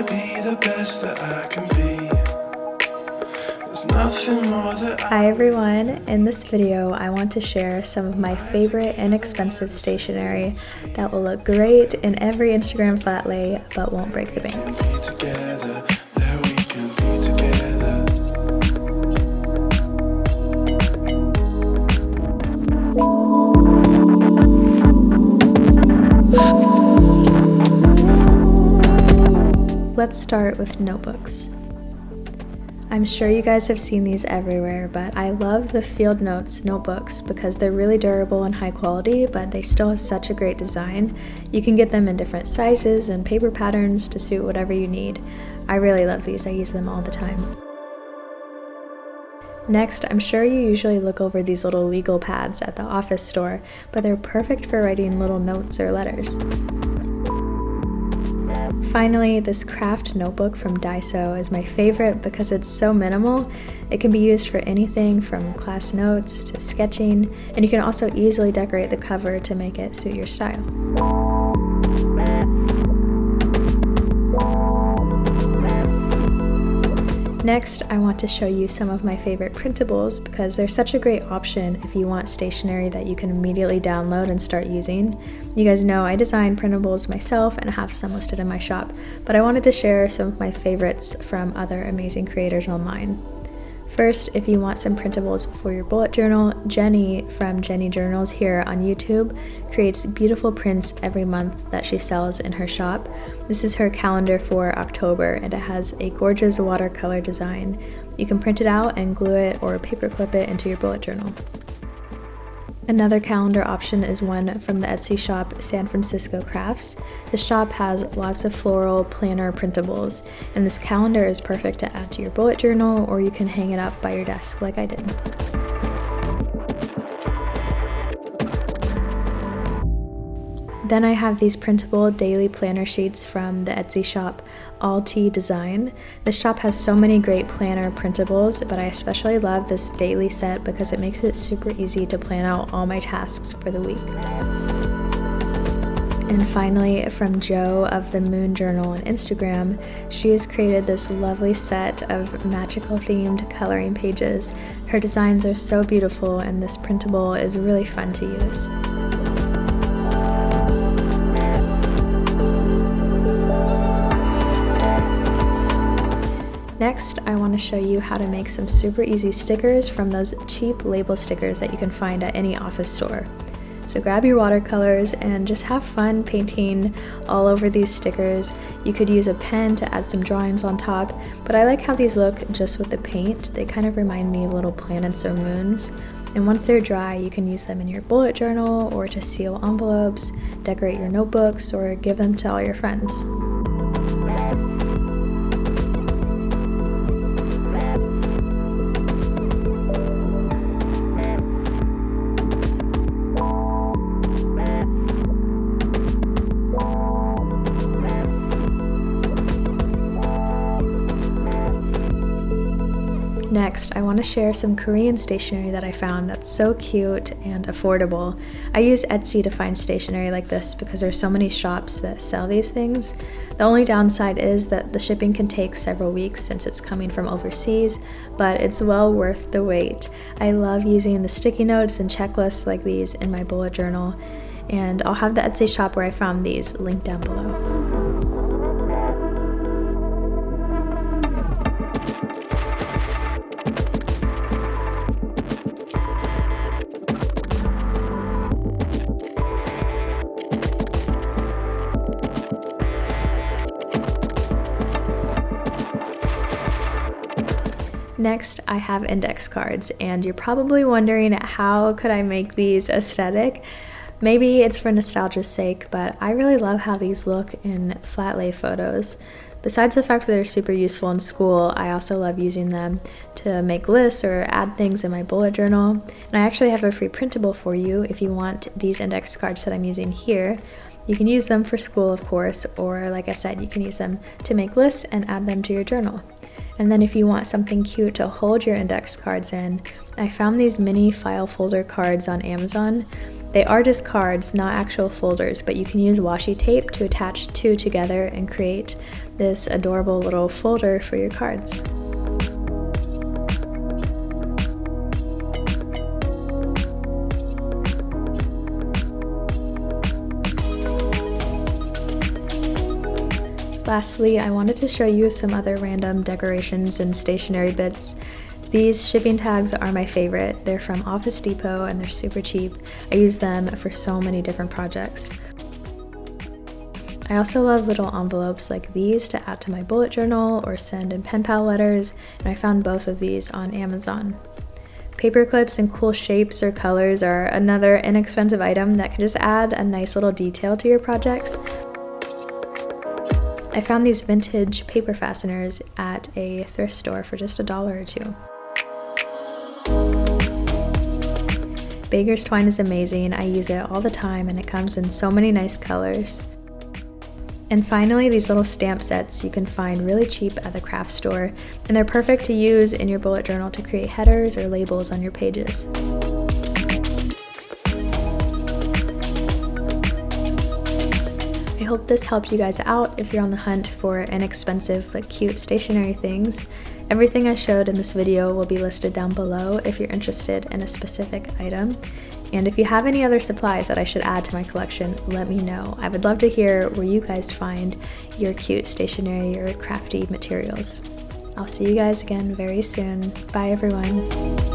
wanna be the best that I can be. There's nothing more that Hi everyone, in this video I want to share some of my favorite inexpensive stationery that will look great in every Instagram flat lay but won't break the bank. be together, that we can be together. Let's start with notebooks. I'm sure you guys have seen these everywhere, but I love the Field Notes notebooks because they're really durable and high quality, but they still have such a great design. You can get them in different sizes and paper patterns to suit whatever you need. I really love these, I use them all the time. Next, I'm sure you usually look over these little legal pads at the office store, but they're perfect for writing little notes or letters. Finally, this Kraft notebook from Daiso is my favorite because it's so minimal. It can be used for anything from class notes to sketching, and you can also easily decorate the cover to make it suit your style. Next, I want to show you some of my favorite printables because they're such a great option if you want stationery that you can immediately download and start using. You guys know I design printables myself and have some listed in my shop, but I wanted to share some of my favorites from other amazing creators online. First, if you want some printables for your bullet journal, Jenny from Jenny Journals here on YouTube creates beautiful prints every month that she sells in her shop. This is her calendar for October and it has a gorgeous watercolor design. You can print it out and glue it or paperclip it into your bullet journal. Another calendar option is one from the Etsy shop San Francisco Crafts. The shop has lots of floral planner printables, and this calendar is perfect to add to your bullet journal, or you can hang it up by your desk like I did. Then I have these printable daily planner sheets from the Etsy shop All Tea Design. The shop has so many great planner printables, but I especially love this daily set because it makes it super easy to plan out all my tasks for the week. And finally, from Jo of the Moon Journal on Instagram, she has created this lovely set of magical themed coloring pages. Her designs are so beautiful and this printable is really fun to use. Next, I want to show you how to make some super easy stickers from those cheap label stickers that you can find at any office store. So grab your watercolors and just have fun painting all over these stickers. You could use a pen to add some drawings on top, but I like how these look just with the paint. They kind of remind me of little planets or moons. And once they're dry, you can use them in your bullet journal or to seal envelopes, decorate your notebooks, or give them to all your friends. Next, I want to share some Korean stationery that I found that's so cute and affordable. I use Etsy to find stationery like this because there's so many shops that sell these things. The only downside is that the shipping can take several weeks since it's coming from overseas, but it's well worth the wait. I love using the sticky notes and checklists like these in my bullet journal, and I'll have the Etsy shop where I found these linked down below. Next, I have index cards, and you're probably wondering how could I make these aesthetic? Maybe it's for nostalgia's sake, but I really love how these look in flat lay photos. Besides the fact that they're super useful in school, I also love using them to make lists or add things in my bullet journal. And I actually have a free printable for you if you want these index cards that I'm using here. You can use them for school, of course, or like I said, you can use them to make lists and add them to your journal. And then if you want something cute to hold your index cards in, I found these mini file folder cards on Amazon. They are just cards, not actual folders, but you can use washi tape to attach two together and create this adorable little folder for your cards. Lastly, I wanted to show you some other random decorations and stationery bits. These shipping tags are my favorite. They're from Office Depot and they're super cheap. I use them for so many different projects. I also love little envelopes like these to add to my bullet journal or send in pen pal letters, and I found both of these on Amazon. Paper clips in cool shapes or colors are another inexpensive item that can just add a nice little detail to your projects. I found these vintage paper fasteners at a thrift store for just $1 or $2. Baker's twine is amazing. I use it all the time and it comes in so many nice colors. And finally, these little stamp sets you can find really cheap at the Kraft store, and they're perfect to use in your bullet journal to create headers or labels on your pages. I hope this helped you guys out if you're on the hunt for inexpensive but cute stationery things. Everything I showed in this video will be listed down below if you're interested in a specific item. And if you have any other supplies that I should add to my collection, let me know. I would love to hear where you guys find your cute stationery or crafty materials. I'll see you guys again very soon. Bye everyone.